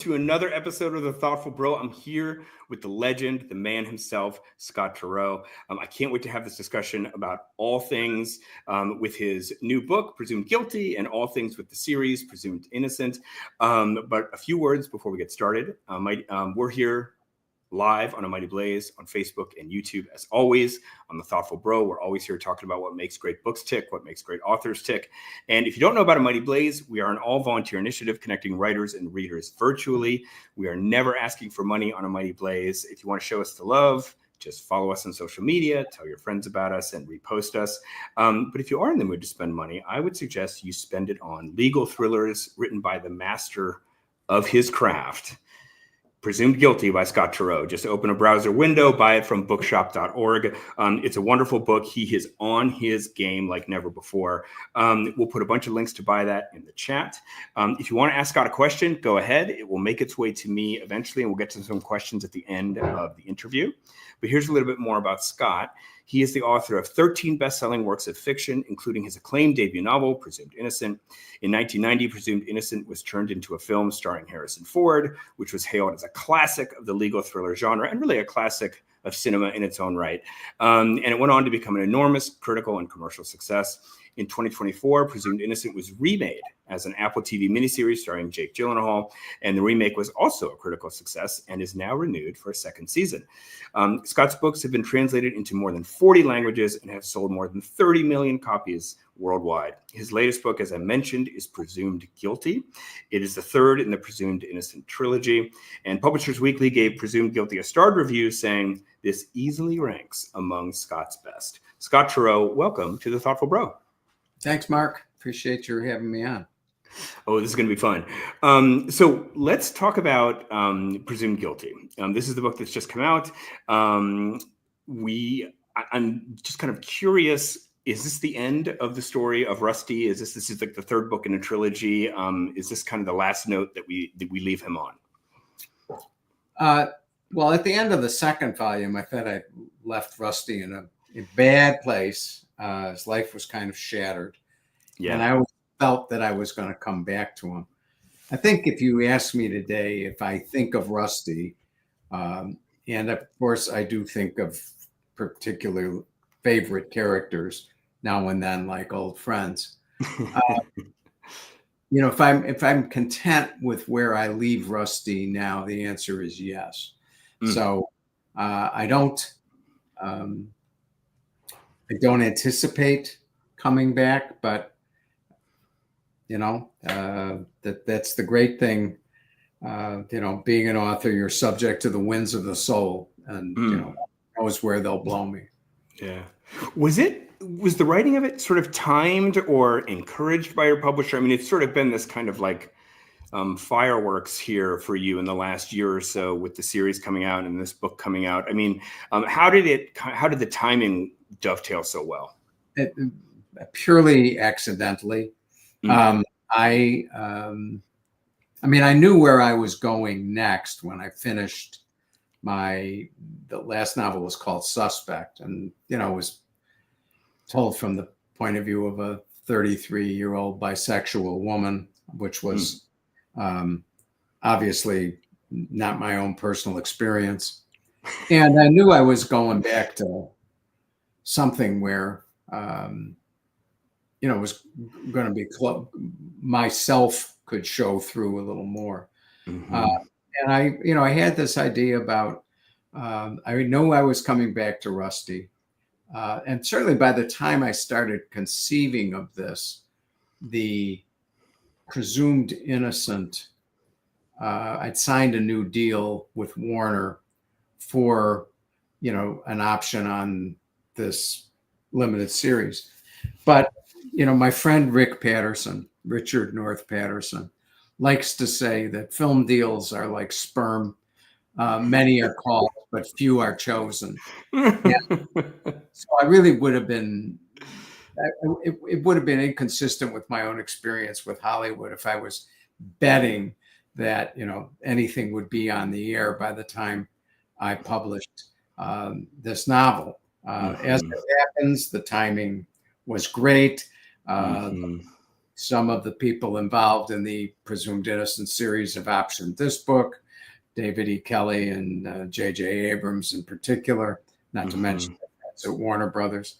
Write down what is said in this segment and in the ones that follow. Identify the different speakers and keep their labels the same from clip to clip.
Speaker 1: To another episode of The Thoughtful Bro. I'm here with the legend, the man himself, Scott Turow. I can't wait to have this discussion about all things with his new book, Presumed Guilty, and all things with the series, Presumed Innocent. But a few words before we get started. We're here live on A Mighty Blaze on Facebook and YouTube. As always, on The Thoughtful Bro, we're always here talking about what makes great books tick, what makes great authors tick. And if you don't know about A Mighty Blaze, we are an all-volunteer initiative connecting writers and readers virtually. We are never asking for money on A Mighty Blaze. If you want to show us the love, just follow us on social media, tell your friends about us, and repost us. But if you are in the mood to spend money, I would suggest you spend it on legal thrillers written by the master of his craft, Presumed Guilty by Scott Turow. Just open a browser window, buy it from bookshop.org. It's a wonderful book. He is on his game like never before. We'll put a bunch of links to buy that in the chat. If you want to ask Scott a question, go ahead. It will make its way to me eventually, and we'll get to some questions at the end of the interview. But here's a little bit more about Scott. He is the author of 13 best-selling works of fiction, including his acclaimed debut novel, Presumed Innocent. In 1990, Presumed Innocent was turned into a film starring Harrison Ford, which was hailed as a classic of the legal thriller genre and really a classic of cinema in its own right. And it went on to become an enormous critical and commercial success. In 2024, Presumed Innocent was remade as an Apple TV miniseries starring Jake Gyllenhaal, and the remake was also a critical success and is now renewed for a second season. Scott's books have been translated into more than 40 languages and have sold more than 30 million copies worldwide. His latest book, as I mentioned, is Presumed Guilty. It is the third in the Presumed Innocent trilogy, and Publishers Weekly gave Presumed Guilty a starred review saying, "This easily ranks among Scott's best." Scott Turow, welcome to The Thoughtful Bro.
Speaker 2: Thanks, Mark. Appreciate you having me on.
Speaker 1: Oh, this is going to be fun. So let's talk about Presumed Guilty. This is the book that's just come out. I'm just kind of curious, is this the end of the story of Rusty? This is like the third book in a trilogy? Is this kind of the last note that we leave him on?
Speaker 2: Well, at the end of the second volume, I thought I left Rusty in a bad place. His life was kind of shattered. Yeah. And I always felt that I was going to come back to him. I think if you ask me today if I think of Rusty, and of course I do think of particular favorite characters now and then, like old friends. If I'm content with where I leave Rusty now, the answer is yes. So I don't anticipate coming back, but that's the great thing. Being an author, you're subject to the winds of the soul, and knows where they'll blow me.
Speaker 1: Yeah. Was the writing of it sort of timed or encouraged by your publisher? I mean, it's sort of been this kind of like fireworks here for you in the last year or so with the series coming out and this book coming out. I mean, how did the timing dovetail so well?
Speaker 2: Purely accidentally. I knew where I was going next when I finished the last novel was called Suspect, and it was told from the point of view of a 33-year-old bisexual woman, which was obviously not my own personal experience. And I knew I was going back to something where it was going to be myself could show through a little more. And I had this idea about, I know I was coming back to Rusty. And certainly by the time I started conceiving of this, the Presumed Innocent, I'd signed a new deal with Warner for, an option on this limited series. But, my friend Richard North Patterson, likes to say that film deals are like sperm. Many are called, but few are chosen. So I really would have been, it would have been inconsistent with my own experience with Hollywood if I was betting that, anything would be on the air by the time I published this novel. As it happens, the timing was great. some of the people involved in the Presumed Innocent series have optioned this book, David E. Kelley and J.J. Abrams in particular, not to mention that's at Warner Brothers.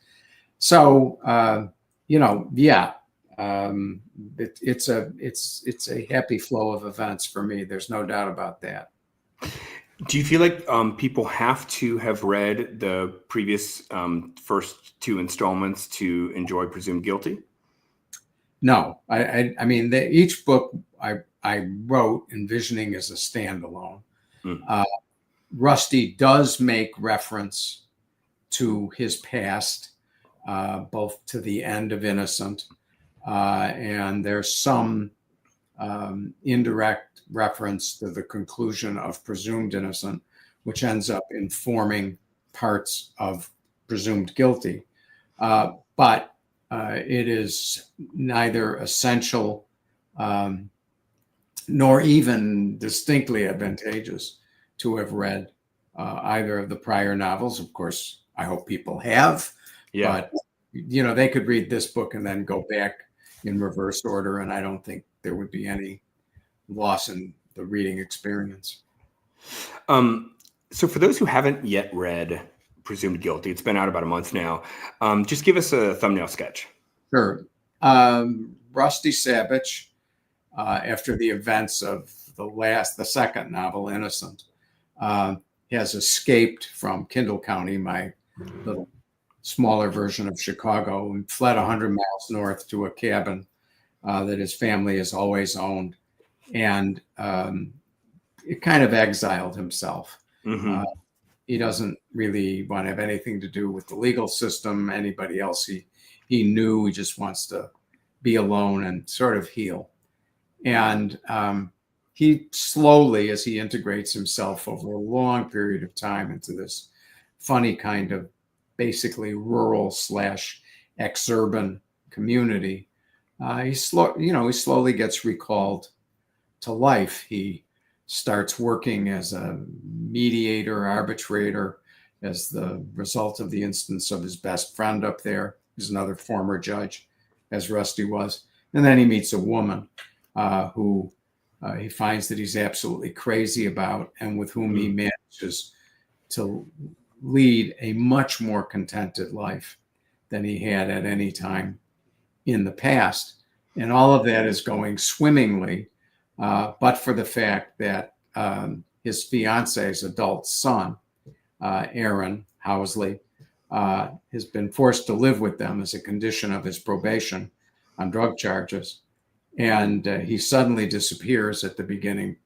Speaker 2: So, yeah, it's a happy flow of events for me. There's no doubt about that.
Speaker 1: Do you feel like people have to have read the previous first two installments to enjoy Presumed Guilty?
Speaker 2: No, I mean, each book I wrote envisioning as a standalone. Rusty does make reference to his past, both to the end of Innocent, and there's some indirect reference to the conclusion of Presumed Innocent, which ends up informing parts of Presumed Guilty. But it is neither essential nor even distinctly advantageous to have read either of the prior novels. Of course, I hope people have, but they could read this book and then go back in reverse order, and I don't think there would be any loss in the reading experience.
Speaker 1: So for those who haven't yet read Presumed Guilty, it's been out about a month now. Just give us a thumbnail sketch.
Speaker 2: Sure. Rusty Savage, after the events of the second novel, Innocent, has escaped from Kendall County, my little smaller version of Chicago, and fled 100 miles north to a cabin that his family has always owned. And it kind of exiled himself. He doesn't really want to have anything to do with the legal system, anybody else he knew. He just wants to be alone and sort of heal. And he slowly, as he integrates himself over a long period of time into this funny kind of basically rural / ex-urban community, he slowly gets recalled to life. He starts working as a mediator, arbitrator, as the result of the instance of his best friend up there, who's another former judge, as Rusty was. And then he meets a woman who he finds that he's absolutely crazy about, and with whom he manages to lead a much more contented life than he had at any time in the past. And all of that is going swimmingly, but for the fact that his fiance's adult son, Aaron Housley, has been forced to live with them as a condition of his probation on drug charges. And he suddenly disappears at the beginning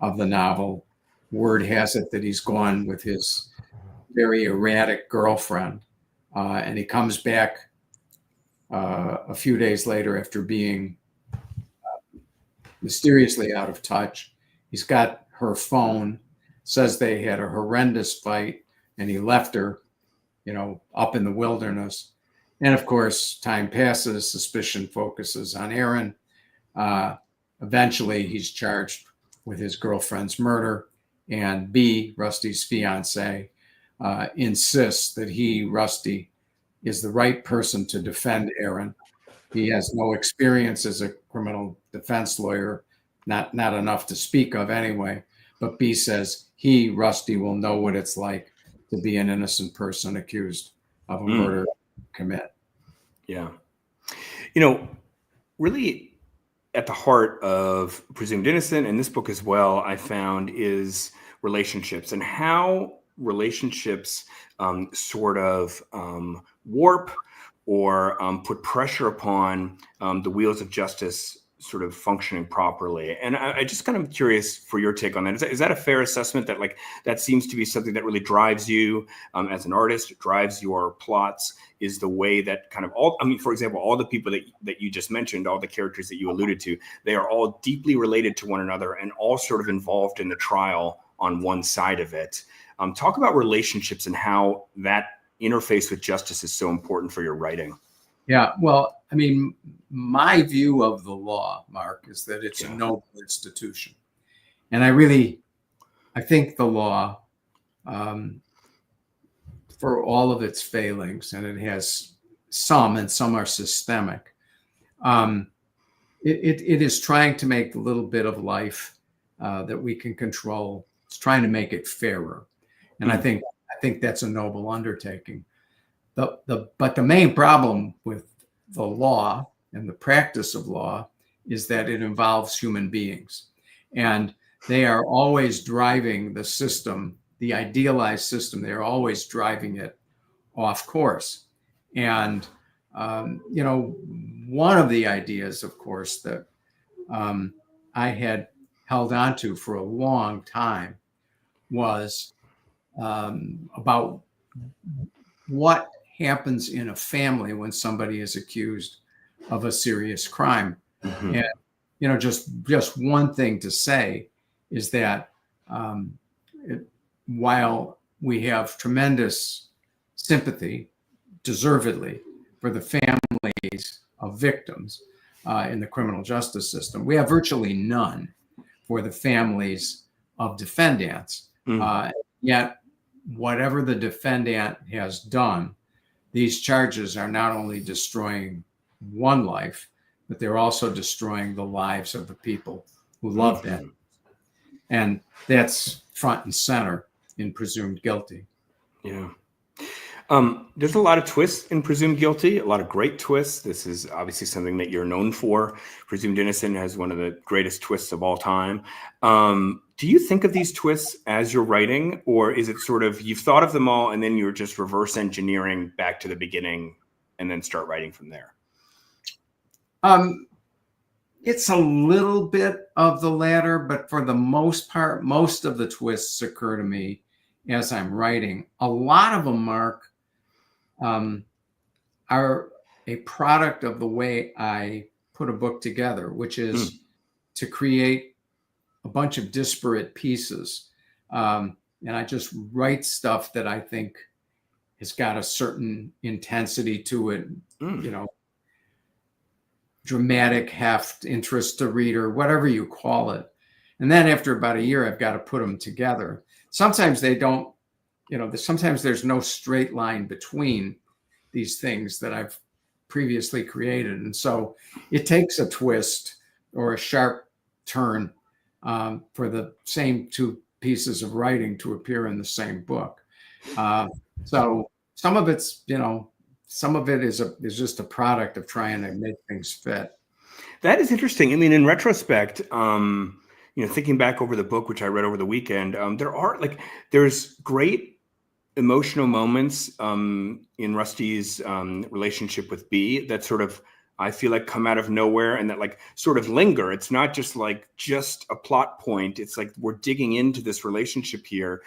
Speaker 2: of the novel. Word has it that he's gone with his very erratic girlfriend. And he comes back a few days later after being mysteriously out of touch. He's got her phone, says they had a horrendous fight, and he left her, up in the wilderness. And of course, time passes, suspicion focuses on Aaron. Eventually, he's charged with his girlfriend's murder, and B, Rusty's fiance, insists that Rusty, is the right person to defend Aaron. He has no experience as a criminal defense lawyer, not enough to speak of anyway. But B says Rusty, will know what it's like to be an innocent person accused of a murder commit.
Speaker 1: Yeah. Really at the heart of Presumed Innocent, and this book as well, I found, is relationships, and how relationships sort of warp or put pressure upon the wheels of justice sort of functioning properly. And I just kind of curious for your take on that. Is that a fair assessment, that that seems to be something that really drives you as an artist, drives your plots, is the way that kind of for example, all the people that you just mentioned, all the characters that you alluded to, they are all deeply related to one another and all sort of involved in the trial on one side of it. Talk about relationships and how that interface with justice is so important for your writing.
Speaker 2: Yeah, well, my view of the law, Mark, is that it's a noble institution. And I think the law, for all of its failings, and it has some, and some are systemic, it is trying to make the little bit of life that we can control. It's trying to make it fairer, and I think that's a noble undertaking. But the main problem with the law and the practice of law is that it involves human beings, and they are always driving the system, the idealized system. They're always driving it off course. And one of the ideas, of course, that I had held on to for a long time was about what happens in a family when somebody is accused of a serious crime.
Speaker 1: Mm-hmm.
Speaker 2: And just one thing to say is that while we have tremendous sympathy, deservedly, for the families of victims in the criminal justice system, we have virtually none for the families of defendants. Yet, whatever the defendant has done, these charges are not only destroying one life, but they're also destroying the lives of the people who love that. And that's front and center in Presumed Guilty.
Speaker 1: Yeah. There's a lot of twists in Presumed Guilty, a lot of great twists. This is obviously something that you're known for. Presumed Innocent has one of the greatest twists of all time. Do you think of these twists as you're writing, or is it sort of you've thought of them all and then you're just reverse engineering back to the beginning and then start writing from there?
Speaker 2: It's a little bit of the latter, but for the most part, most of the twists occur to me as I'm writing. A lot of them, Mark, are a product of the way I put a book together, which is to create a bunch of disparate pieces. And I just write stuff that I think has got a certain intensity to it, dramatic heft, interest to reader, whatever you call it. And then after about a year, I've got to put them together. Sometimes they don't, sometimes there's no straight line between these things that I've previously created. And so it takes a twist or a sharp turn for the same two pieces of writing to appear in the same book. So some of it's, some of it is just a product of trying to make things fit.
Speaker 1: That is interesting. I mean, in retrospect, thinking back over the book, which I read over the weekend, there's great emotional moments in Rusty's relationship with Bea that sort of, I feel like, come out of nowhere and that like sort of linger. It's not just a plot point. It's like we're digging into this relationship here.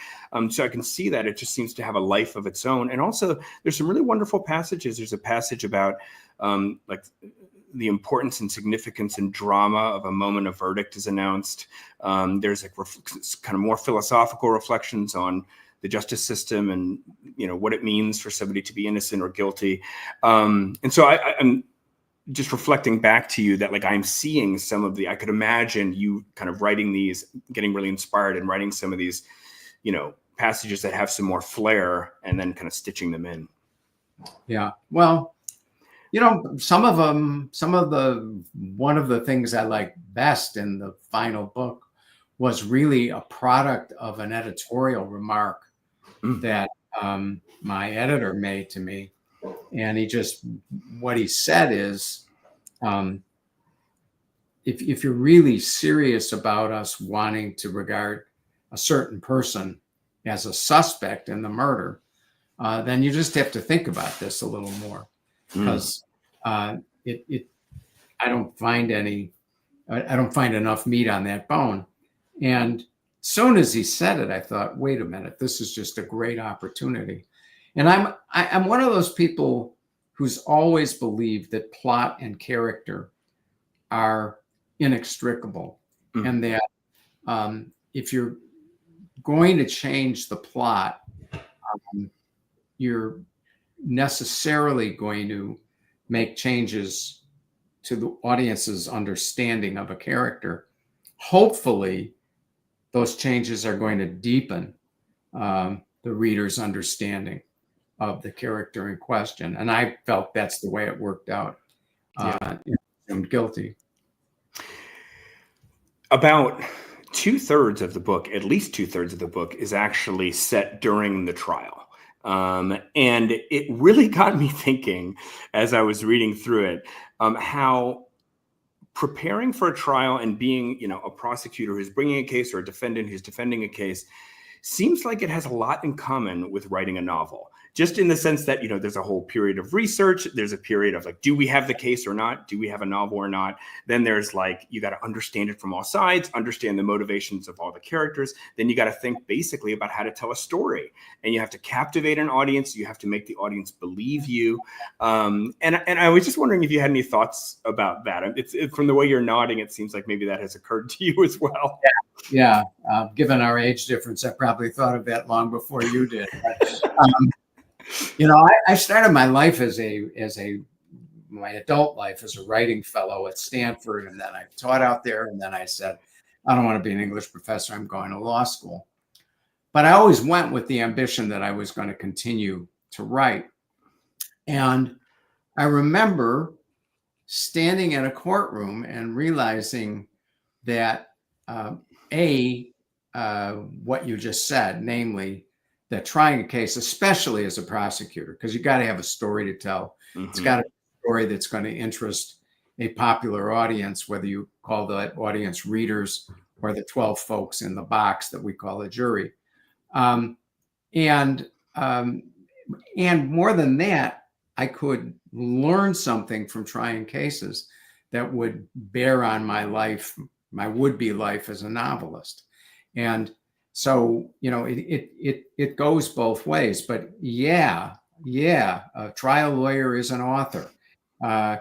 Speaker 1: So I can see that it just seems to have a life of its own. And also there's some really wonderful passages. There's a passage about the importance and significance and drama of a moment a verdict is announced. There's kind of more philosophical reflections on the justice system and, what it means for somebody to be innocent or guilty. And so I'm just reflecting back to you that I'm seeing some of I could imagine you kind of writing these, getting really inspired and writing some of these, passages that have some more flair and then kind of stitching them in.
Speaker 2: Yeah. Well, one of the things I like best in the final book was really a product of an editorial remark that my editor made to me. And what he said is, if you're really serious about us wanting to regard a certain person as a suspect in the murder, then you just have to think about this a little more, because I don't find enough meat on that bone. And as soon as he said it, I thought, wait a minute, this is just a great opportunity. And I'm one of those people who's always believed that plot and character are inextricable, and that if you're going to change the plot, you're necessarily going to make changes to the audience's understanding of a character. Hopefully, those changes are going to deepen the reader's understanding of the character in question. And I felt that's the way it worked out in Presumed Guilty.
Speaker 1: About two-thirds of the book, at least two-thirds of the book, is actually set during the trial. And it really got me thinking as I was reading through it, how preparing for a trial and being, a prosecutor who's bringing a case or a defendant who's defending a case seems like it has a lot in common with writing a novel. Just in the sense that, there's a whole period of research. There's a period of like, do we have the case or not? Do we have a novel or not? Then there's like, you got to understand it from all sides, understand the motivations of all the characters. Then you got to think basically about how to tell a story. And you have to captivate an audience. You have to make the audience believe you. And I was just wondering if you had any thoughts about that. It's from the way you're nodding, it seems like maybe that has occurred to you as well.
Speaker 2: Yeah. Given our age difference, I probably thought of that long before you did. But, I started my life my adult life as a writing fellow at Stanford, and then I taught out there, and then I said, I don't want to be an English professor. I'm going to law school. But I always went with the ambition that I was going to continue to write. And I remember standing in a courtroom and realizing that what you just said, namely that trying a case, especially as a prosecutor, because you got to have a story to tell. Mm-hmm. It's got to be a story that's going to interest a popular audience, whether you call that audience readers or the 12 folks in the box that we call a jury. And more than that, I could learn something from trying cases that would bear on my life, my would-be life as a novelist. And so, it goes both ways. But yeah, a trial lawyer is an author.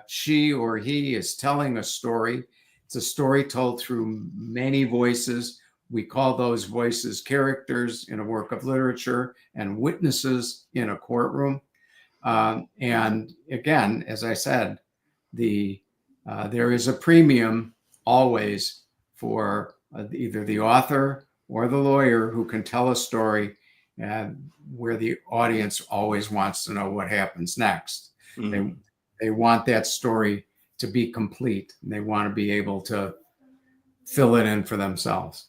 Speaker 2: She or he is telling a story. It's a story told through many voices. We call those voices characters in a work of literature and witnesses in a courtroom. And again, as I said, there is a premium always for either the author or the lawyer who can tell a story where the audience always wants to know what happens next. Mm-hmm. They want that story to be complete, and they want to be able to fill it in for themselves.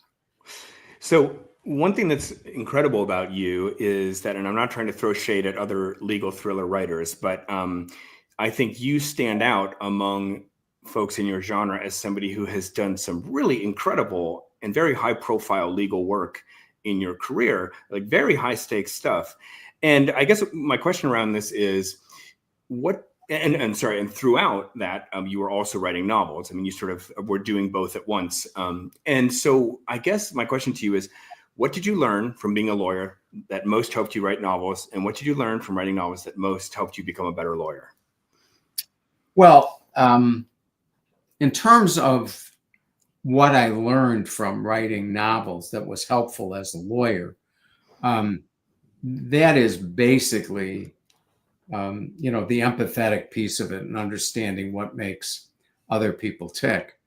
Speaker 1: So one thing that's incredible about you is that, and I'm not trying to throw shade at other legal thriller writers, but I think you stand out among folks in your genre as somebody who has done some really incredible and very high profile legal work in your career, like very high stakes stuff. And I guess my question around this is and throughout that, you were also writing novels. I mean, you sort of were doing both at once. And so I guess my question to you is, what did you learn from being a lawyer that most helped you write novels? And what did you learn from writing novels that most helped you become a better lawyer?
Speaker 2: Well, in terms of what I learned from writing novels that was helpful as a lawyer, that is basically, the empathetic piece of it and understanding what makes other people tick.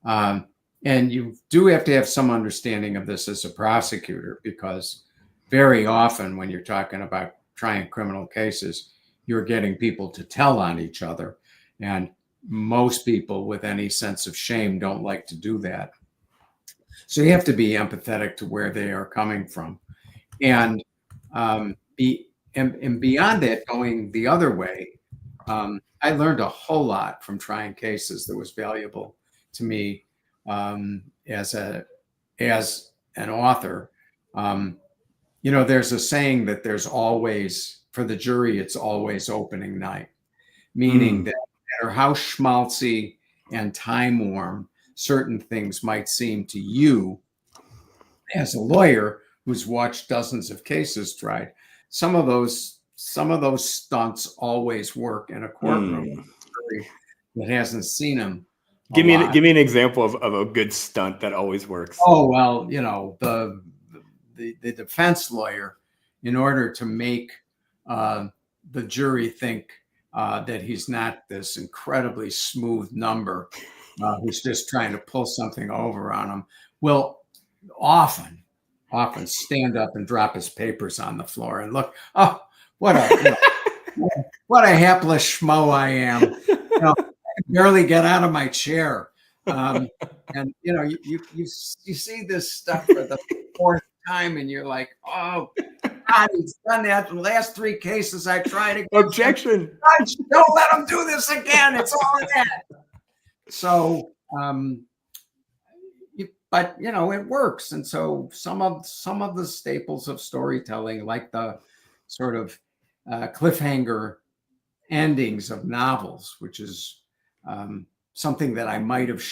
Speaker 2: And you do have to have some understanding of this as a prosecutor, because very often when you're talking about trying criminal cases, you're getting people to tell on each other. And most people with any sense of shame don't like to do that. So you have to be empathetic to where they are coming from. And beyond that, going the other way, I learned a whole lot from trying cases that was valuable to me as an author. There's a saying that there's always, for the jury, it's always opening night, meaning that no matter how schmaltzy and time warm certain things might seem to you as a lawyer who's watched dozens of cases tried, some of those stunts always work in a courtroom that hasn't seen them.
Speaker 1: Give me an example of a good stunt that always works.
Speaker 2: Oh, well, the defense lawyer, in order to make the jury think that he's not this incredibly smooth number who's just trying to pull something over on him, will often stand up and drop his papers on the floor and look, oh, what a hapless schmo I am. I can barely get out of my chair. And you see this stuff for the fourth time, and you're like, oh God, he's done that. The last three cases I tried against
Speaker 1: Objection.
Speaker 2: him. Judge, don't let him do this again. It's all in that. So, but it works. And so some of the staples of storytelling, like the sort of cliffhanger endings of novels, which is something that I might have